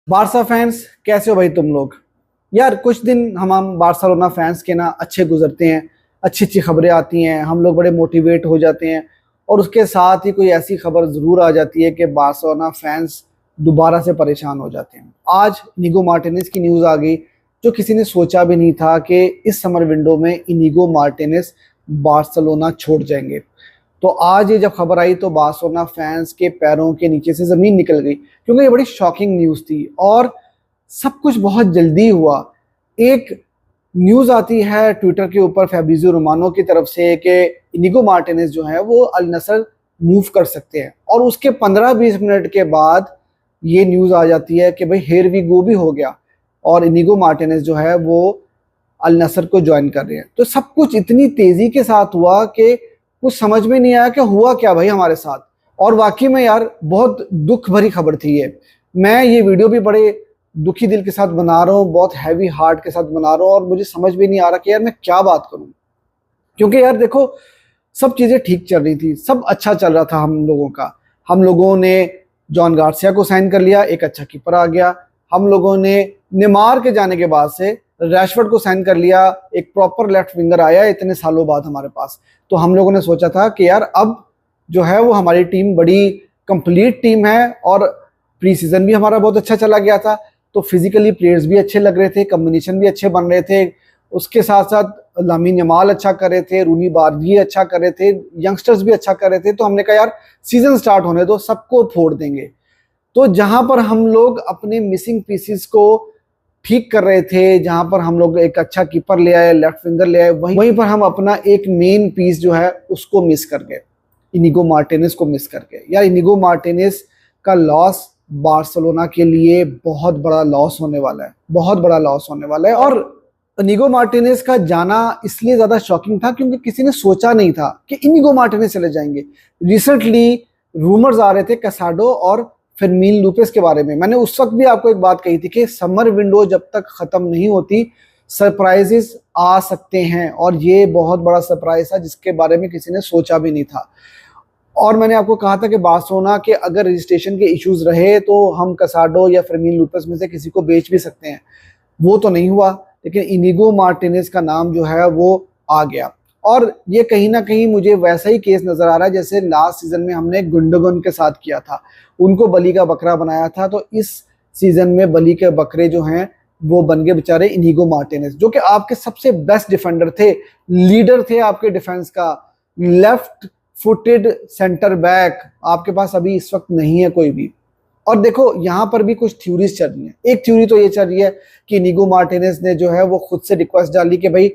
Barca fans कैसे हो भाई तुम लोग। यार कुछ दिन हम बार्सिलोना फैंस के ना अच्छे गुजरते हैं। अच्छी अच्छी खबरें आती हैं, हम लोग बड़े मोटिवेट हो जाते हैं। और उसके साथ ही कोई ऐसी खबर ज़रूर आ जाती है कि बार्सिलोना फैंस दोबारा से परेशान हो जाते हैं। आज इनिगो मार्टिनेज की न्यूज़ आ गई, जो किसी ने सोचा भी नहीं था कि इस समर विंडो में इनिगो मार्टिनेज बार्सिलोना छोड़ जाएंगे। तो आज ये जब खबर आई तो बार्सिलोना फैंस के पैरों के नीचे से ज़मीन निकल गई, क्योंकि ये बड़ी शॉकिंग न्यूज़ थी और सब कुछ बहुत जल्दी हुआ। एक न्यूज़ आती है ट्विटर के ऊपर फैब्रिज़ियो रोमानो की तरफ से कि इनिगो मार्टिनेज जो है वो अल नसर मूव कर सकते हैं, और उसके 15-20 मिनट के बाद ये न्यूज़ आ जाती है कि भाई हेयर वी गो भी हो गया और इनिगो मार्टिनेज जो है वो अल नसर को ज्वाइन कर रहे हैं। तो सब कुछ इतनी तेज़ी के साथ हुआ कि कुछ समझ में नहीं आया कि हुआ क्या भाई हमारे साथ। और वाकई में यार बहुत दुख भरी खबर थी ये। मैं ये वीडियो भी बड़े दुखी दिल के साथ बना रहा हूँ, बहुत हैवी हार्ट के साथ बना रहा हूँ, और मुझे समझ भी नहीं आ रहा कि यार मैं क्या बात करूँ। क्योंकि यार देखो, सब चीज़ें ठीक चल रही थी, सब अच्छा चल रहा था हम लोगों का। हम लोगों ने जॉन गार्सिया को साइन कर लिया, एक अच्छा कीपर आ गया। हम लोगों ने नेमार के जाने के बाद से रैशफोर्ड को साइन कर लिया, एक प्रॉपर लेफ्ट विंगर आया इतने सालों बाद हमारे पास। तो हम लोगों ने सोचा था कि यार अब जो है वो हमारी टीम बड़ी कंप्लीट टीम है, और प्री सीजन भी हमारा बहुत अच्छा चला गया था। तो फिजिकली प्लेयर्स भी अच्छे लग रहे थे, कम्बिनेशन भी अच्छे बन रहे थे। उसके साथ साथ लामीन यमाल अच्छा कर रहे थे, रूनी बारगी अच्छा कर रहे थे, यंगस्टर्स भी अच्छा कर रहे थे। तो हमने कहा यार सीजन स्टार्ट होने दो, सबको फोड़ देंगे। तो जहां पर हम लोग अपने मिसिंग पीसेस को ठीक कर रहे थे, जहां पर हम लोग एक अच्छा कीपर ले आए, लेफ्ट विंगर ले आए, वहीं पर हम अपना एक मेन पीस जो है उसको मिस कर गए, इनिगो मार्टिनेज को मिस करके। यार इनिगो मार्टिनेज का लॉस बार्सिलोना के लिए बहुत बड़ा लॉस होने वाला है, बहुत बड़ा लॉस होने वाला है। और इनिगो मार्टिनेज का जाना इसलिए ज्यादा शॉकिंग था क्योंकि किसी ने सोचा नहीं था कि इनिगो मार्टिनेज चले जाएंगे। रिसेंटली रूमर्स आ रहे थे कैसाडो और फिरमीन लूपेस के बारे में। मैंने उस वक्त भी आपको एक बात कही थी कि समर विंडो जब तक खत्म नहीं होती सरप्राइजेस आ सकते हैं, और ये बहुत बड़ा सरप्राइज था जिसके बारे में किसी ने सोचा भी नहीं था। और मैंने आपको कहा था कि बार्सिलोना के अगर रजिस्ट्रेशन के इश्यूज रहे तो हम कैसाडो या फिरमीन लूपेस में से किसी को बेच भी सकते हैं। वो तो नहीं हुआ, लेकिन इनिगो मार्टिनेज का नाम जो है वो आ गया। और ये कहीं ना कहीं मुझे वैसा ही केस नजर आ रहा है जैसे लास्ट सीजन में हमने गुंडोगन के साथ किया था, उनको बलि का बकरा बनाया था। तो इस सीजन में बलि के बकरे जो हैं वो बन गए बेचारे इनिगो मार्टिनेज, जो कि आपके सबसे बेस्ट डिफेंडर थे, लीडर थे आपके डिफेंस का, लेफ्ट फुटेड सेंटर बैक आपके पास अभी इस वक्त नहीं है कोई भी। और देखो यहाँ पर भी कुछ थ्योरीज चल रही हैं। एक थ्योरी तो ये चल रही है कि इनिगो मार्टिनेज ने जो है वो खुद से रिक्वेस्ट डाली कि भाई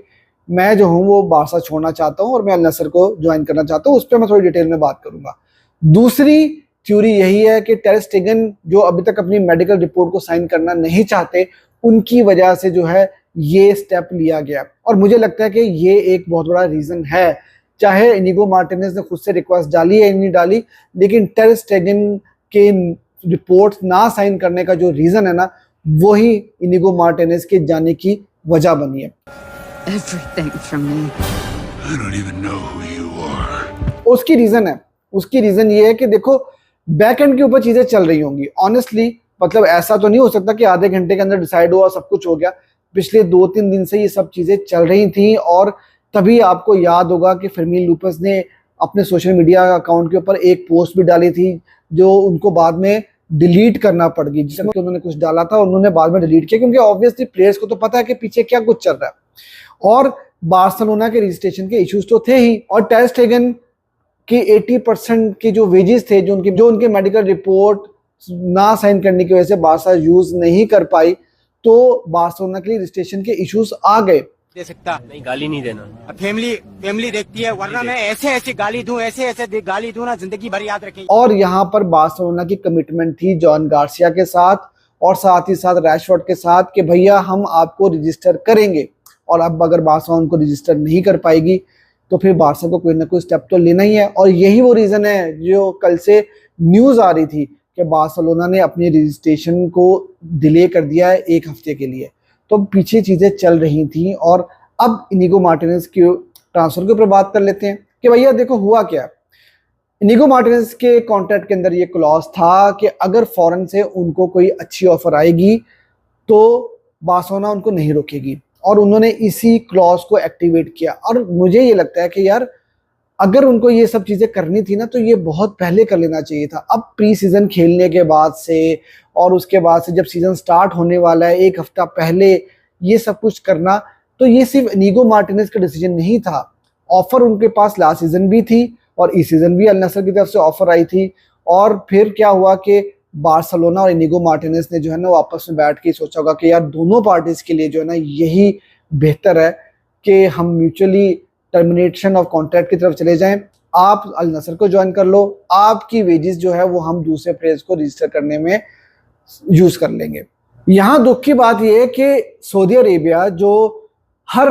मैं जो हूँ वो बारसा छोड़ना चाहता हूँ और मैं अल नसर को ज्वाइन करना चाहता हूँ। उस पर मैं थोड़ी डिटेल में बात करूंगा। दूसरी थ्योरी यही है कि टेर स्टेगन जो अभी तक अपनी मेडिकल रिपोर्ट को साइन करना नहीं चाहते, उनकी वजह से जो है ये स्टेप लिया गया। और मुझे लगता है कि ये एक बहुत बड़ा रीजन है। चाहे इनिगो मार्टिनेज ने खुद से रिक्वेस्ट डाली है नहीं डाली, लेकिन टेर स्टेगन के रिपोर्ट ना साइन करने का जो रीजन है ना, वही इनिगो मार्टिनेज के जाने की वजह बनी है। Everything from me. I don't even know who you are. उसकी रीजन ये है कि देखो बैक एंड के ऊपर चीजें चल रही होंगी। ऑनेस्टली मतलब ऐसा तो नहीं हो सकता कि आधे घंटे के अंदर डिसाइड हुआ सब कुछ हो गया। पिछले 2-3 दिन से ये सब चीजें चल रही थी, और तभी आपको याद होगा कि फिरमीन लूपेस ने अपने सोशल मीडिया अकाउंट के ऊपर एक पोस्ट भी डाली थी जो उनको बाद में डिलीट करना पड़ गई, जिसमें उन्होंने कुछ डाला था उन्होंने बाद में डिलीट किया, क्योंकि ऑब्वियसली प्लेयर्स को तो पता है कि पीछे क्या कुछ चल रहा है। और बार्सिलोना के रजिस्ट्रेशन के इश्यूज तो थे ही, और टेर स्टेगन के 80% के जो वेजेस थे, जो उनके मेडिकल रिपोर्ट ना साइन करने की वजह से बारसा यूज नहीं कर पाई, तो बार्सिलोना के लिए रजिस्ट्रेशन के इश्यूज आ गए। दे सकता नहीं, गाली नहीं देना। फैमिली देखती है, वरना मैं ऐसे गाली दूं, ऐसे गाली दूं ना, जिंदगी भर याद रखेंगे। और यहाँ पर बार्सिलोना की कमिटमेंट थी जॉन गार्सिया के साथ और साथ ही साथ रैशफोर्ड के साथ कि भैया हम आपको रजिस्टर करेंगे। और अब अगर बार्सा उनको रजिस्टर नहीं कर पाएगी तो फिर बार्सा को कोई ना कोई स्टेप तो लेना ही है। और यही वो रीजन है जो कल से न्यूज आ रही थी कि बार्सिलोना ने अपनी रजिस्ट्रेशन को डिले कर दिया है 1 हफ्ते के लिए। तो पीछे चीजें चल रही थी। और अब इनिगो मार्टिनेज के ट्रांसफर के ऊपर बात कर लेते हैं कि भैया देखो हुआ क्या। इनिगो मार्टिनेज के कॉन्ट्रैक्ट के अंदर ये क्लॉज था कि अगर फॉरेन से उनको कोई अच्छी ऑफर आएगी तो बार्सिलोना उनको नहीं रोकेगी, और उन्होंने इसी क्लॉज को एक्टिवेट किया। और मुझे ये लगता है कि यार अगर उनको ये सब चीज़ें करनी थी ना तो ये बहुत पहले कर लेना चाहिए था। अब प्री सीजन खेलने के बाद से और उसके बाद से जब सीजन स्टार्ट होने वाला है एक हफ्ता पहले ये सब कुछ करना, तो ये सिर्फ इनिगो मार्टिनेज का डिसीजन नहीं था। ऑफर उनके पास लास्ट सीजन भी थी और इस सीजन भी अल नसर की तरफ से ऑफर आई थी। और फिर क्या हुआ कि बार्सिलोना और इनिगो मार्टिनेज ने जो है ना वो आपस में बैठ के सोचा होगा कि यार दोनों पार्टीज के लिए जो है ना यही बेहतर है कि हम म्यूचुअली टर्मिनेशन ऑफ कॉन्ट्रैक्ट की तरफ चले जाएं। आप अल नसर को ज्वाइन कर लो, आपकी वेजेस जो है वो हम दूसरे प्लेयर्स को रजिस्टर करने में यूज कर लेंगे। यहाँ दुख की बात यह है कि सऊदी अरेबिया जो हर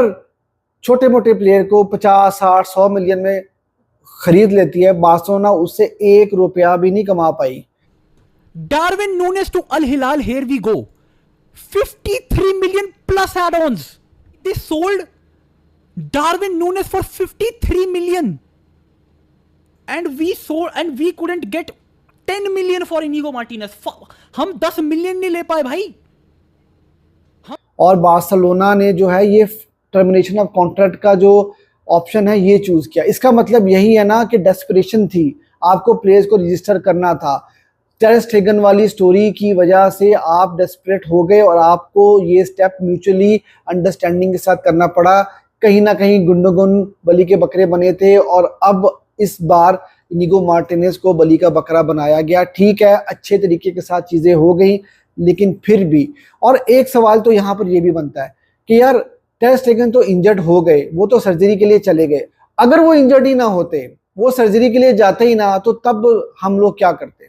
छोटे मोटे प्लेयर को 50, 60, 100 मिलियन में खरीद लेती है, बार्सिलोना उससे 1 रुपया भी नहीं कमा पाई। Darwin Núñez to Al Hilal, here we go. 53 million plus add-ons. They sold Darwin Núñez for 53 million. And we couldn't get 10 million for Inigo Martinez. हम 10 मिलियन नहीं ले पाए भाई। और बार्सिलोना ने जो है ये टर्मिनेशन ऑफ कॉन्ट्रैक्ट का जो ऑप्शन है ये चूज किया। इसका मतलब यही है ना कि डेस्परेशन थी, आपको प्लेयर्स को रजिस्टर करना था। टर स्टेगन वाली स्टोरी की वजह से आप डेस्परेट हो गए और आपको ये स्टेप म्यूचुअली अंडरस्टैंडिंग के साथ करना पड़ा। कहीं ना कहीं गुंडोगुन बलि के बकरे बने थे और अब इस बार इनिगो मार्टिनेज को बलि का बकरा बनाया गया। ठीक है, अच्छे तरीके के साथ चीज़ें हो गई, लेकिन फिर भी। और एक सवाल तो यहाँ पर यह भी बनता है कि यार टर स्टेगन तो इंजर्ड हो गए, वो तो सर्जरी के लिए चले गए। अगर वो इंजर्ड ही ना होते, वो सर्जरी के लिए जाते ही ना, तो तब हम लोग क्या करते?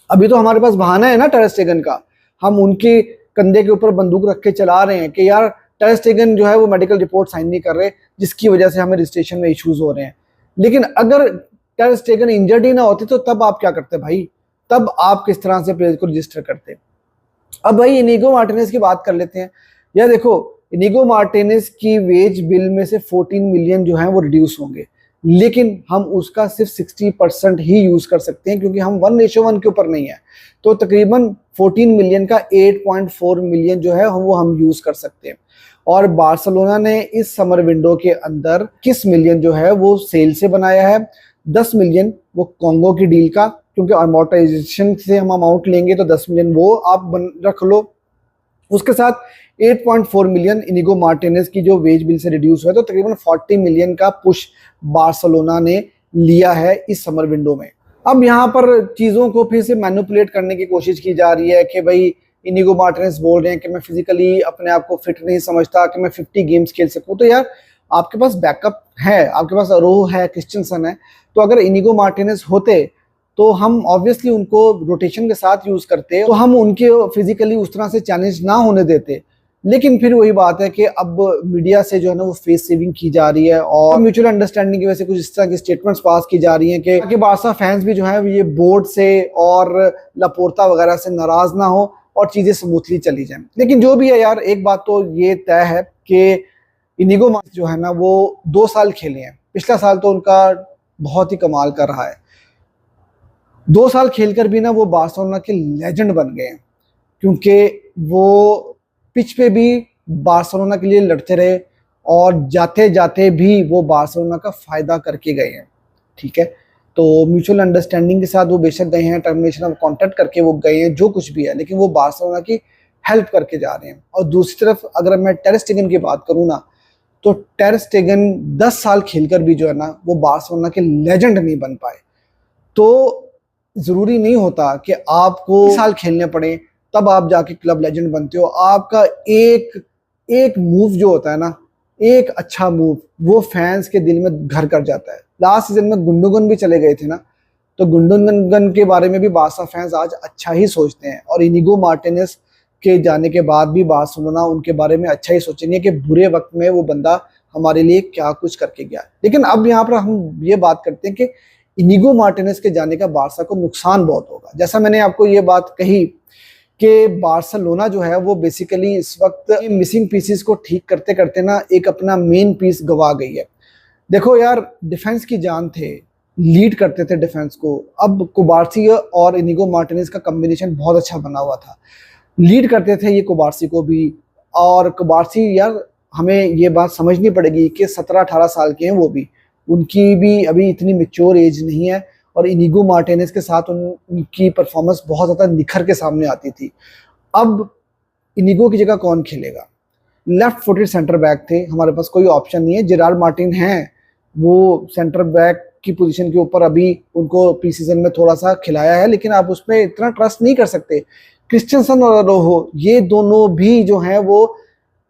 अभी तो हमारे पास बहाना है ना टर स्टेगन का, हम उनके कंधे के ऊपर बंदूक रख के चला रहे हैं कि यार टर स्टेगन जो है वो मेडिकल रिपोर्ट साइन नहीं कर रहे, जिसकी वजह से हमें रजिस्ट्रेशन में इश्यूज हो रहे हैं। लेकिन अगर टर स्टेगन इंजर्ड ही ना होते तो तब आप क्या करते भाई? तब आप किस तरह से प्लेयर को रजिस्टर करते? अब भाई इनिगो मार्टिनेज की बात कर लेते हैं। यार देखो, इनिगो मार्टिनेज की वेज बिल में से 14 मिलियन जो है वो रिड्यूस होंगे, लेकिन हम उसका सिर्फ 60% ही यूज कर सकते हैं क्योंकि हम 1:1 के ऊपर नहीं है। तो तकरीबन 14 मिलियन का 8.4 मिलियन जो है हम यूज कर सकते हैं। और बार्सिलोना ने इस समर विंडो के अंदर 21 मिलियन जो है वो सेल से बनाया है। 10 मिलियन वो कॉन्गो की डील का, क्योंकि अमोर्टाइजेशन से हम अमाउंट लेंगे तो 10 मिलियन वो आप रख लो। उसके साथ 8.4 मिलियन इनिगो मार्टिनेज की जो वेज बिल से रिड्यूस हुआ है, तो तकरीबन 40 मिलियन का पुश बार्सिलोना ने लिया है इस समर विंडो में। अब यहाँ पर चीज़ों को फिर से मैनिपुलेट करने की कोशिश की जा रही है कि भाई इनिगो मार्टिनेज बोल रहे हैं कि मैं फिजिकली अपने आप को फिट नहीं समझता कि मैं 50 गेम्स खेल सकूं। तो यार आपके पास बैकअप है, आपके पास अरोह है, क्रिस्टियनसन है। तो अगर इनिगो मार्टिनेज होते तो हम ऑब्वियसली उनको रोटेशन के साथ यूज करते, तो हम उनके फिजिकली उस तरह से चैलेंज ना होने देते। लेकिन फिर वही बात है कि अब मीडिया से जो है ना वो फेस सेविंग की जा रही है और म्यूचुअल अंडरस्टैंडिंग की वजह से कुछ इस तरह की स्टेटमेंट्स पास की जा रही हैं कि बार्सा फैंस भी जो है ये बोर्ड से और लापोर्ता वगैरह से नाराज ना हो और चीज़ें स्मूथली चली जाएं। लेकिन जो भी है यार, एक बात तो ये तय है कि इनिगो मार्टिनेज जो है ना वो 2 साल खेले हैं। पिछला साल तो उनका बहुत ही कमाल कर रहा है। 2 साल खेलकर भी ना वो बार्सिलोना के लेजेंड बन गए हैं, क्योंकि वो पिच पे भी बार्सिलोना के लिए लड़ते रहे और जाते जाते भी वो बार्सिलोना का फ़ायदा करके गए हैं। ठीक है, तो म्यूचुअल अंडरस्टैंडिंग के साथ वो बेशक गए हैं, टर्मिनेशन ऑफ कॉन्ट्रैक्ट करके वो गए हैं, जो कुछ भी है, लेकिन वो बार्सिलोना की हेल्प करके जा रहे हैं। और दूसरी तरफ अगर मैं टर स्टेगन की बात करूँ ना, तो टर स्टेगन 10 साल खेलकर भी जो है ना वो बार्सिलोना के लेजेंड नहीं बन पाए। तो ज़रूरी नहीं होता कि आपको साल खेलने पड़े तब आप जाके क्लब लेजेंड बनते हो। आपका एक मूव जो होता है ना, एक अच्छा मूव, वो फैंस के दिल में घर कर जाता है। लास्ट सीजन में गुंडोगन भी चले गए थे ना, तो गुंडोगन के बारे में भी बार्सा फैंस आज अच्छा ही सोचते हैं। और इनिगो मार्टिनेज के जाने के बाद भी बार्सिलोना उनके बारे में अच्छा ही सोचेंगे कि बुरे वक्त में वो बंदा हमारे लिए क्या कुछ करके गया। लेकिन अब यहाँ पर हम ये बात करते हैं कि इनिगो मार्टिनेज के जाने का बार्सा को नुकसान बहुत होगा। जैसा मैंने आपको ये बात कही कि बार्सिलोना जो है वो बेसिकली इस वक्त मिसिंग पीसेस को ठीक करते करते ना एक अपना मेन पीस गवा गई है। देखो यार, डिफेंस की जान थे, लीड करते थे डिफेंस को। अब कुबार्सी और इनिगो मार्टिनेज का कॉम्बिनेशन बहुत अच्छा बना हुआ था, लीड करते थे ये कुबार्सी को भी। और कुबार्सी यार हमें ये बात समझनी पड़ेगी कि 17-18 साल के हैं वो भी, उनकी भी अभी इतनी मैच्योर एज नहीं है। और इनिगो मार्टिनेज के साथ उनकी परफॉर्मेंस बहुत ज़्यादा निखर के सामने आती थी। अब इनिगो की जगह कौन खेलेगा? लेफ्ट फुटेड सेंटर बैक थे, हमारे पास कोई ऑप्शन नहीं है। जेरार्ड मार्टिन हैं, वो सेंटर बैक की पोजीशन के ऊपर अभी उनको प्री सीजन में थोड़ा सा खिलाया है, लेकिन आप उसमें इतना ट्रस्ट नहीं कर सकते। क्रिस्टियनसन और अरोहो ये दोनों भी जो हैं वो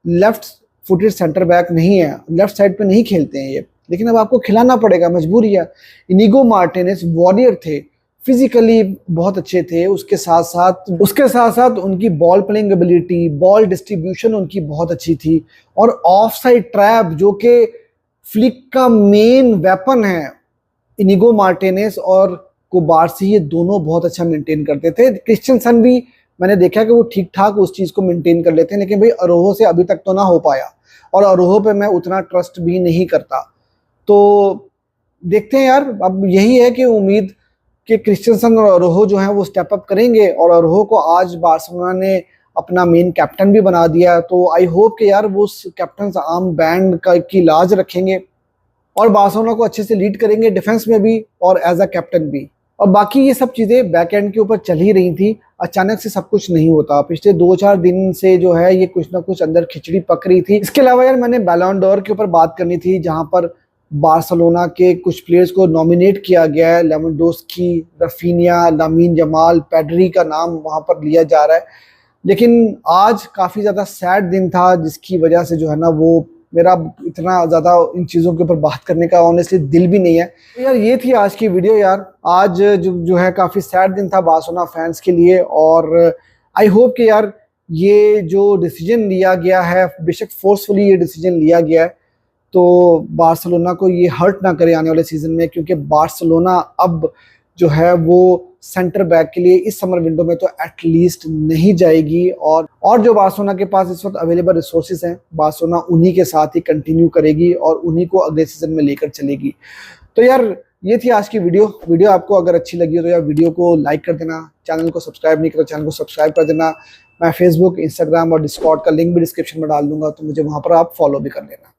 लेफ्ट फुटेड सेंटर बैक नहीं है, लेफ्ट साइड पे नहीं खेलते हैं ये, लेकिन अब आपको खिलाना पड़ेगा, मजबूरी है। इनिगो मार्टिनेज वॉरियर थे, फिजिकली बहुत अच्छे थे, उसके साथ साथ उनकी ball playing ability, ball distribution उनकी बहुत अच्छी थी। और ऑफ साइड ट्रैप जो कि फ्लिक का मेन वेपन है, इनिगो मार्टिनेज और कुबार्सी ये दोनों बहुत अच्छा मेंटेन करते थे। क्रिस्टियनसन भी मैंने देखा कि वो ठीक ठाक उस चीज़ को मेंटेन कर लेते हैं, लेकिन भाई अरोहो से अभी तक तो ना हो पाया, और अरोहो पे मैं उतना ट्रस्ट भी नहीं करता। तो देखते हैं यार, अब यही है कि उम्मीद कि क्रिस्टियनसन और अरोहो जो हैं वो स्टेप अप करेंगे, और अरोहो को आज बार्सिलोना ने अपना मेन कैप्टन भी बना दिया। तो आई होप कि यार वो उस कैप्टन आर्म बैंड की लाज रखेंगे और बार्सिलोना को अच्छे से लीड करेंगे, डिफेंस में भी और एज अ कैप्टन भी। और बाकी ये सब चीज़ें बैक एंड के ऊपर चल ही रही थी, अचानक से सब कुछ नहीं होता। पिछले 2-4 दिन से जो है ये कुछ ना कुछ अंदर खिचड़ी पक रही थी। इसके अलावा यार मैंने बैलन डोर के ऊपर बात करनी थी, जहां पर बार्सिलोना के कुछ प्लेयर्स को नॉमिनेट किया गया है। लेवेंडोस्की, रफीनिया, लामीन जमाल, पेड्री का नाम वहां पर लिया जा रहा है। लेकिन आज काफ़ी ज़्यादा सैड दिन था, जिसकी वजह से जो है ना वो मेरा इतना ज़्यादा इन चीज़ों के ऊपर बात करने का ऑनेस्टली दिल भी नहीं है। तो यार ये थी आज की वीडियो यार। आज जो है काफ़ी सैड दिन था बार्सिलोना फैंस के लिए, और आई होप कि यार ये जो डिसीजन लिया गया है, बेशक फोर्सफुली ये डिसीजन लिया गया है, तो बार्सिलोना को ये हर्ट ना करे आने वाले सीजन में, क्योंकि बार्सिलोना अब जो है वो सेंटर बैक के लिए इस समर विंडो में तो एटलीस्ट नहीं जाएगी। और जो बार्सिलोना के पास इस वक्त अवेलेबल रिसोर्सेज हैं, बार्सिलोना उन्हीं के साथ ही कंटिन्यू करेगी और उन्हीं को अगले सीजन में लेकर चलेगी। तो यार ये थी आज की वीडियो आपको अगर अच्छी लगी हो तो यार वीडियो को लाइक कर देना, चैनल को सब्सक्राइब नहीं करो चैनल को सब्सक्राइब कर देना। मैं फेसबुक, इंस्टाग्राम और डिस्कॉर्ड का लिंक भी डिस्क्रिप्शन में डाल दूंगा, तो मुझे वहाँ पर आप फॉलो भी कर लेना।